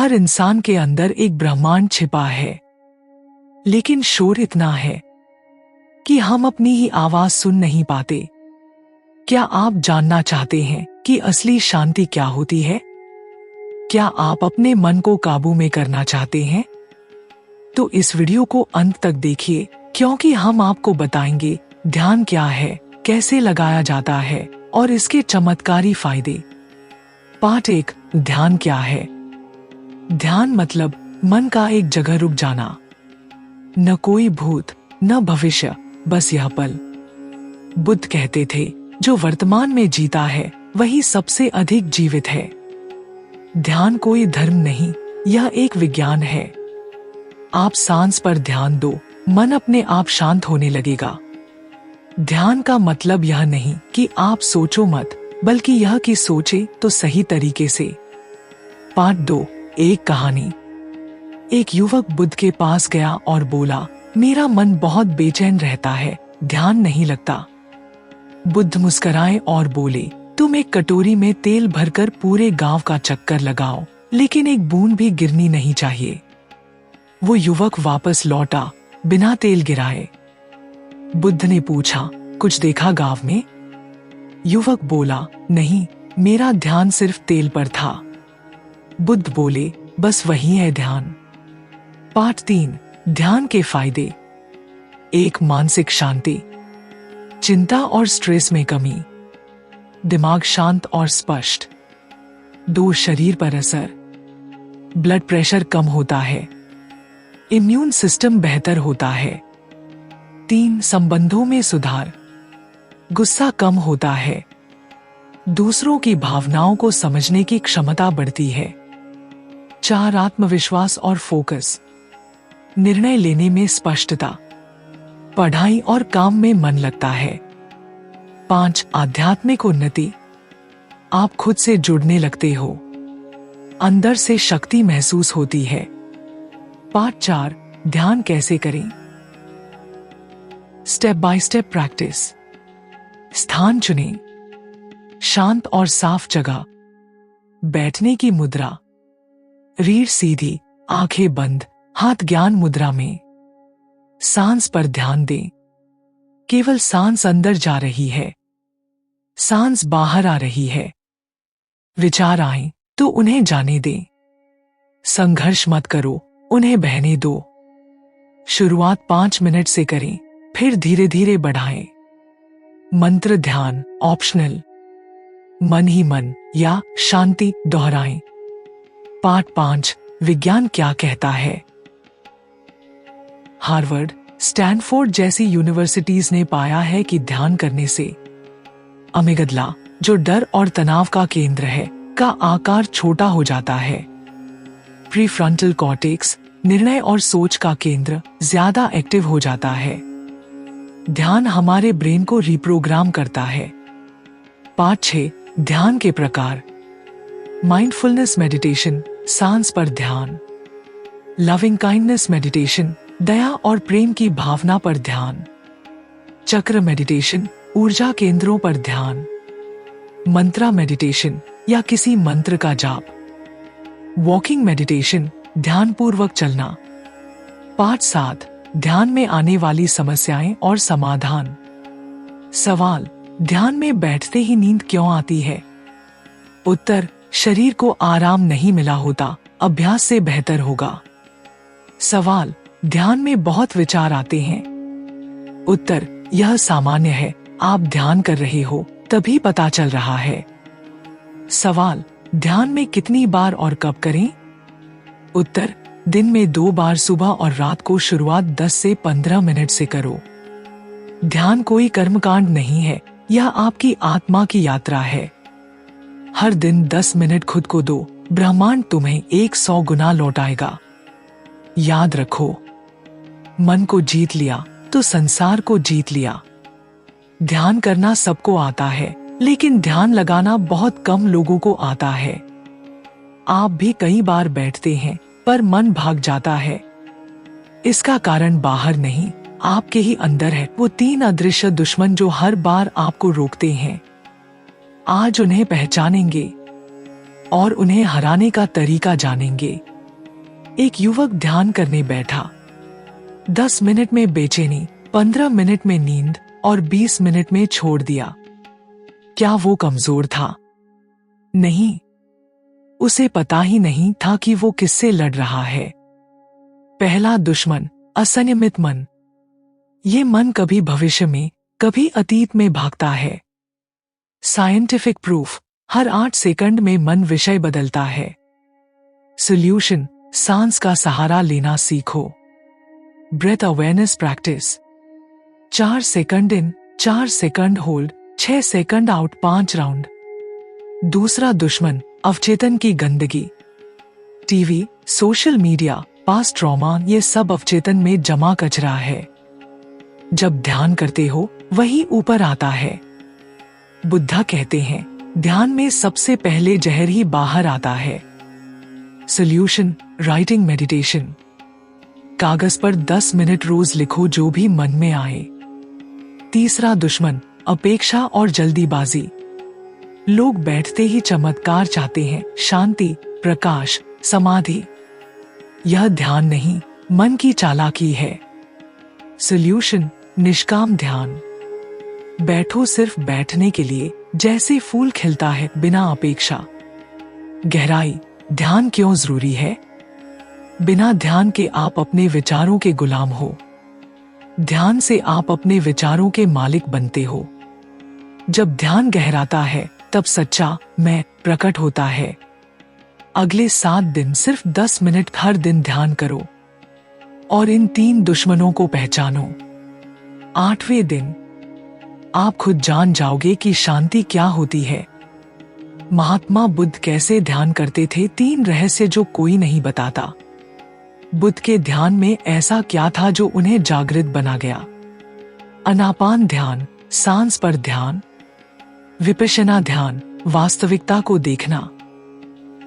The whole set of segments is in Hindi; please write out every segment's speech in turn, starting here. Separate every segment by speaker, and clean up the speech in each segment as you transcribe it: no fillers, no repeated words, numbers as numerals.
Speaker 1: हर इंसान के अंदर एक ब्रह्मांड छिपा है, लेकिन शोर इतना है कि हम अपनी ही आवाज सुन नहीं पाते। क्या आप जानना चाहते हैं कि असली शांति क्या होती है? क्या आप अपने मन को काबू में करना चाहते हैं? तो इस वीडियो को अंत तक देखिए, क्योंकि हम आपको बताएंगे ध्यान क्या है, कैसे लगाया जाता है और इसके चमत्कारी फायदे। पार्ट 1, ध्यान क्या है? ध्यान मतलब मन का एक जगह रुक जाना। न कोई भूत, न भविष्य, बस यह पल। बुद्ध कहते थे, जो वर्तमान में जीता है वही सबसे अधिक जीवित है। ध्यान कोई धर्म नहीं, यह एक विज्ञान है। आप सांस पर ध्यान दो, मन अपने आप शांत होने लगेगा। ध्यान का मतलब यह नहीं कि आप सोचो मत, बल्कि यह कि सोचे तो सही तरीके से। पार्ट 2, एक कहानी। एक युवक बुद्ध के पास गया और बोला, मेरा मन बहुत बेचैन रहता है, ध्यान नहीं लगता। बुद्ध मुस्कुराए और बोले, तुम एक कटोरी में तेल भरकर पूरे गांव का चक्कर लगाओ, लेकिन एक बूंद भी गिरनी नहीं चाहिए। वो युवक वापस लौटा, बिना तेल गिराए। बुद्ध ने पूछा, कुछ देखा गांव में? युवक बोला, नहीं, मेरा ध्यान सिर्फ तेल पर था। बुद्ध बोले, बस वही है ध्यान। पार्ट 3, ध्यान के फायदे। 1, मानसिक शांति, चिंता और स्ट्रेस में कमी, दिमाग शांत और स्पष्ट। 2, शरीर पर असर, ब्लड प्रेशर कम होता है, इम्यून सिस्टम बेहतर होता है। 3, संबंधों में सुधार, गुस्सा कम होता है, दूसरों की भावनाओं को समझने की क्षमता बढ़ती है। 4, आत्मविश्वास और फोकस, निर्णय लेने में स्पष्टता, पढ़ाई और काम में मन लगता है। 5, आध्यात्मिक उन्नति, आप खुद से जुड़ने लगते हो, अंदर से शक्ति महसूस होती है। पार्ट 4, ध्यान कैसे करें? Step by step practice. स्थान चुनें, शांत और साफ जगह, बैठने की मुद्रा, रीढ़ सीधी, आंखें बंद, हाथ ज्ञान मुद्रा में। सांस पर ध्यान दें, केवल सांस अंदर जा रही है, सांस बाहर आ रही है। विचार आए तो उन्हें जाने दें, संघर्ष मत करो, उन्हें बहने दो। शुरुआत 5 मिनट से करें, फिर धीरे धीरे बढ़ाएं। मंत्र ध्यान ऑप्शनल, मन ही मन या शांति दोहराएं। पार्ट 5, विज्ञान क्या कहता है? हार्वर्ड, स्टैनफोर्ड जैसी यूनिवर्सिटीज ने पाया है कि ध्यान करने से अमिगडला, जो डर और तनाव का केंद्र है, का आकार छोटा हो जाता है। प्रीफ्रंटल कॉर्टेक्स, निर्णय और सोच का केंद्र, ज्यादा एक्टिव हो जाता है। ध्यान हमारे ब्रेन को रिप्रोग्राम करता है। पार्ट 6, ध्यान के प्रकार। माइंडफुलनेस मेडिटेशन, सांस पर ध्यान। लविंग काइंडनेस मेडिटेशन, दया और प्रेम की भावना पर ध्यान। चक्र मेडिटेशन, ऊर्जा केंद्रों पर ध्यान। मंत्रा मेडिटेशन या किसी मंत्र का जाप। वॉकिंग मेडिटेशन, ध्यानपूर्वक चलना। पार्ट 7, ध्यान में आने वाली समस्याएं और समाधान। सवाल, ध्यान में बैठते ही नींद क्यों आती है? उत्तर, शरीर को आराम नहीं मिला होता, अभ्यास से बेहतर होगा। सवाल, ध्यान में बहुत विचार आते हैं। उत्तर, यह सामान्य है, आप ध्यान कर रहे हो तभी पता चल रहा है। सवाल, ध्यान में कितनी बार और कब करें? उत्तर, दिन में 2 बार, सुबह और रात को। शुरुआत 10 से 15 मिनट से करो। ध्यान कोई कर्मकांड नहीं है, यह आपकी आत्मा की यात्रा है। हर दिन 10 मिनट खुद को दो, ब्रह्मांड तुम्हें 100 गुना लौटाएगा। याद रखो, मन को जीत लिया तो संसार को जीत लिया। ध्यान करना सबको आता है, लेकिन ध्यान लगाना बहुत कम लोगों को आता है। आप भी कई बार बैठते हैं पर मन भाग जाता है। इसका कारण बाहर नहीं, आपके ही अंदर है। वो 3 अदृश्य दुश्मन जो हर बार आपको रोकते हैं। आज उन्हें पहचानेंगे। और उन्हें हराने का तरीका जानेंगे। एक युवक ध्यान करने बैठा। 10 मिनट में बेचैनी, 15 मिनट में नींद और 20 मिनट में छोड़ दिया। क्या वो कमजोर था? नहीं, उसे पता ही नहीं था कि वो किससे लड़ रहा है। पहला दुश्मन, असंयमित मन। ये मन कभी भविष्य में, कभी अतीत में भागता है। साइंटिफिक प्रूफ, हर 8 सेकंड में मन विषय बदलता है। सॉल्यूशन, सांस का सहारा लेना सीखो। Breath awareness practice. 4 second in, 4 second hold, 6 second out 5 round. दूसरा दुश्मन, अवचेतन की गंदगी। TV, social media, past trauma, ये सब अवचेतन में जमा कचरा है। जब ध्यान करते हो वही ऊपर आता है। बुद्धा कहते हैं, ध्यान में सबसे पहले जहर ही बाहर आता है। Solution, writing meditation. कागज पर 10 मिनट रोज लिखो जो भी मन में आए। तीसरा दुश्मन, अपेक्षा और जल्दीबाजी। लोग बैठते ही चमत्कार चाहते हैं, शांति, प्रकाश, समाधि। यह ध्यान नहीं, मन की चालाकी है। सॉल्यूशन, निष्काम ध्यान। बैठो सिर्फ बैठने के लिए, जैसे फूल खिलता है, बिना अपेक्षा। गहराई, ध्यान क्यों जरूरी है? बिना ध्यान के आप अपने विचारों के गुलाम हो। ध्यान से आप अपने विचारों के मालिक बनते हो। जब ध्यान गहराता है तब सच्चा मैं प्रकट होता है। अगले 7 दिन सिर्फ 10 मिनट हर दिन ध्यान करो और इन 3 दुश्मनों को पहचानो। 8वें दिन आप खुद जान जाओगे कि शांति क्या होती है। महात्मा बुद्ध कैसे ध्यान करते थे, 3 रहस्य जो कोई नहीं बताता। बुद्ध के ध्यान में ऐसा क्या था जो उन्हें जागृत बना गया? आनापान ध्यान, सांस पर ध्यान। विपश्यना ध्यान, वास्तविकता को देखना।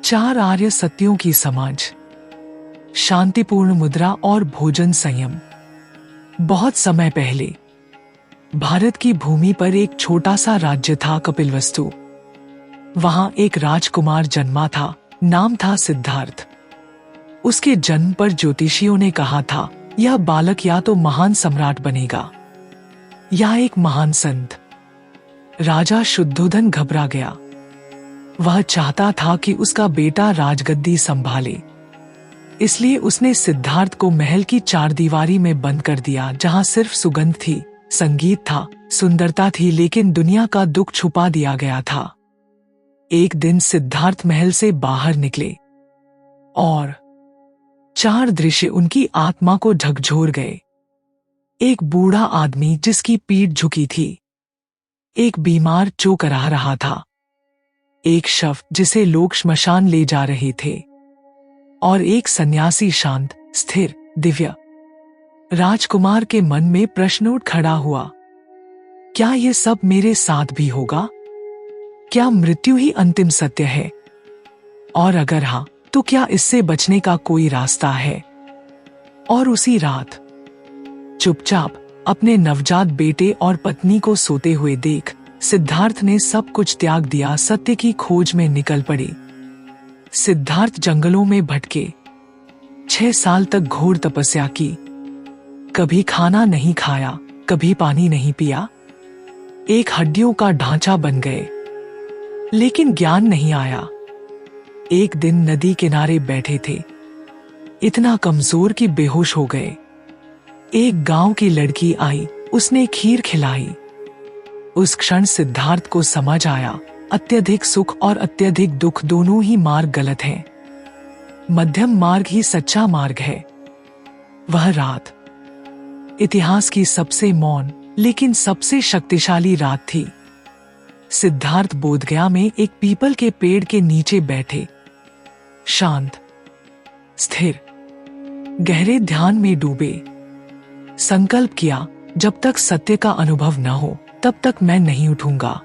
Speaker 1: 4 आर्य सत्यों की समझ। शांतिपूर्ण मुद्रा और भोजन संयम। बहुत समय पहले भारत की भूमि पर एक छोटा सा राज्य था, कपिलवस्तु। वहां एक राजकुमार जन्मा था, नाम था सिद्धार्थ। उसके जन्म पर ज्योतिषियों ने कहा था, यह बालक या तो महान सम्राट बनेगा या एक महान संत। राजा शुद्धोधन घबरा गया। वह चाहता था कि उसका बेटा राजगद्दी संभाले। इसलिए उसने सिद्धार्थ को महल की 4 दीवारी में बंद कर दिया, जहां सिर्फ सुगंध थी, संगीत था, सुंदरता थी, लेकिन दुनिया का दुख छुपा दिया गया था। एक दिन सिद्धार्थ महल से बाहर निकले और 4 दृश्य उनकी आत्मा को झकझोर गए। एक बूढ़ा आदमी जिसकी पीठ झुकी थी, एक बीमार जो कराह रहा था, एक शव जिसे लोग श्मशान ले जा रहे थे, और एक सन्यासी शांत, स्थिर, दिव्य। राजकुमार के मन में प्रश्न उठ खड़ा हुआ, क्या ये सब मेरे साथ भी होगा? क्या मृत्यु ही अंतिम सत्य है? और अगर हाँ, तो क्या इससे बचने का कोई रास्ता है? और उसी रात चुपचाप अपने नवजात बेटे और पत्नी को सोते हुए देख सिद्धार्थ ने सब कुछ त्याग दिया, सत्य की खोज में निकल पड़े। सिद्धार्थ जंगलों में भटके, 6 साल तक घोर तपस्या की। कभी खाना नहीं खाया, कभी पानी नहीं पिया, एक हड्डियों का ढांचा बन गए, लेकिन ज्ञान नहीं आया। एक दिन नदी किनारे बैठे थे, इतना कमजोर कि बेहोश हो गए। एक गांव की लड़की आई, उसने खीर खिलाई। उस क्षण सिद्धार्थ को समझ आया, अत्यधिक सुख और अत्यधिक दुख दोनों ही मार्ग गलत हैं। मध्यम मार्ग ही सच्चा मार्ग है। वह रात इतिहास की सबसे मौन लेकिन सबसे शक्तिशाली रात थी। सिद्धार्थ बोधगया में एक पीपल के पेड़ के नीचे बैठे, शांत, स्थिर, गहरे ध्यान में डूबे। संकल्प किया, जब तक सत्य का अनुभव न हो तब तक मैं नहीं उठूंगा।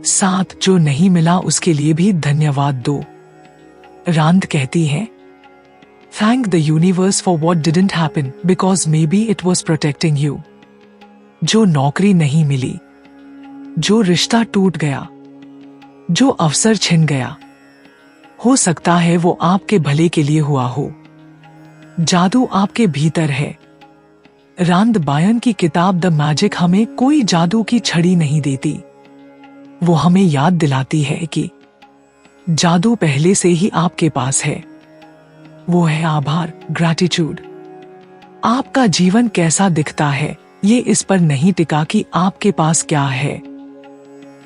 Speaker 1: साथ जो नहीं मिला उसके लिए भी धन्यवाद दो। रांद कहती है, thank the universe for what didn't happen because may be it was protecting you. जो नौकरी नहीं मिली, जो रिश्ता टूट गया, जो अवसर छिन गया, हो सकता है वो आपके भले के लिए हुआ हो। जादू आपके भीतर है। रांद बायन की किताब द मैजिक हमें कोई जादू की छड़ी नहीं देती। वो हमें याद दिलाती है कि जादू पहले से ही आपके पास है। वो है आभार, ग्रैटिट्यूड। आपका जीवन कैसा दिखता है ये इस पर नहीं टिका कि आपके पास क्या है,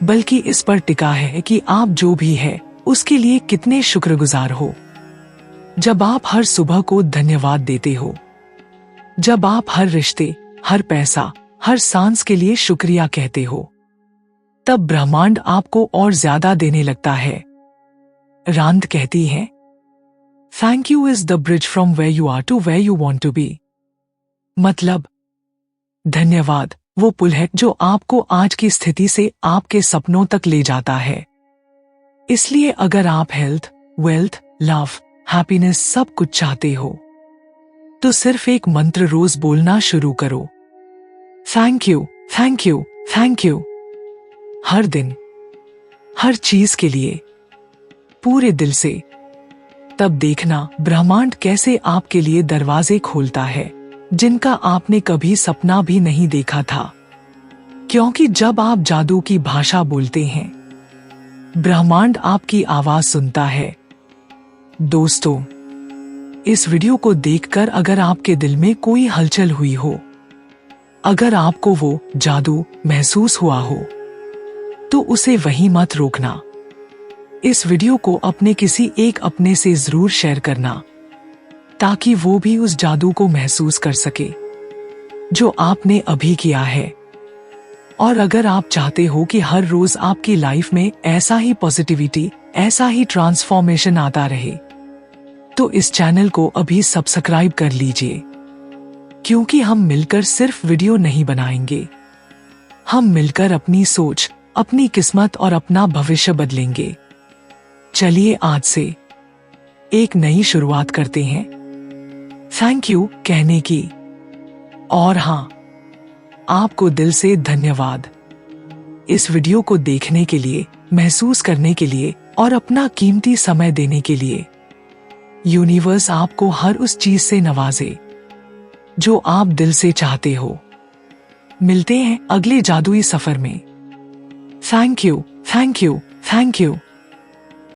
Speaker 1: बल्कि इस पर टिका है कि आप जो भी है उसके लिए कितने शुक्रगुजार हो। जब आप हर सुबह को धन्यवाद देते हो, जब आप हर रिश्ते, हर पैसा, हर सांस के लिए शुक्रिया कहते हो, तब ब्रह्मांड आपको और ज्यादा देने लगता है। रांद कहती है, thank you is the bridge from where you are to where you want to be. मतलब, धन्यवाद वो पुल है जो आपको आज की स्थिति से आपके सपनों तक ले जाता है। इसलिए अगर आप हेल्थ, वेल्थ, लव, हैप्पीनेस सब कुछ चाहते हो, तो सिर्फ एक मंत्र रोज बोलना शुरू करो। Thank you, thank you, thank you. हर दिन, हर चीज के लिए, पूरे दिल से। तब देखना ब्रह्मांड कैसे आपके लिए दरवाजे खोलता है जिनका आपने कभी सपना भी नहीं देखा था। क्योंकि जब आप जादू की भाषा बोलते हैं, ब्रह्मांड आपकी आवाज सुनता है। दोस्तों, इस वीडियो को देखकर अगर आपके दिल में कोई हलचल हुई हो, अगर आपको वो जादू महसूस हुआ हो, तो उसे वहीं मत रोकना। इस वीडियो को अपने किसी एक अपने से जरूर शेयर करना, ताकि वो भी उस जादू को महसूस कर सके जो आपने अभी किया है। और अगर आप चाहते हो कि हर रोज आपकी लाइफ में ऐसा ही पॉजिटिविटी, ऐसा ही ट्रांसफॉर्मेशन आता रहे, तो इस चैनल को अभी सब्सक्राइब कर लीजिए। क्योंकि हम मिलकर सिर्फ वीडियो नहीं बनाएंगे, हम मिलकर अपनी सोच, अपनी किस्मत और अपना भविष्य बदलेंगे। चलिए आज से एक नई शुरुआत करते हैं थैंक यू कहने की। और हाँ, आपको दिल से धन्यवाद इस वीडियो को देखने के लिए, महसूस करने के लिए और अपना कीमती समय देने के लिए। यूनिवर्स आपको हर उस चीज से नवाजे जो आप दिल से चाहते हो। मिलते हैं अगले जादुई सफर में। Thank you, thank you, thank you.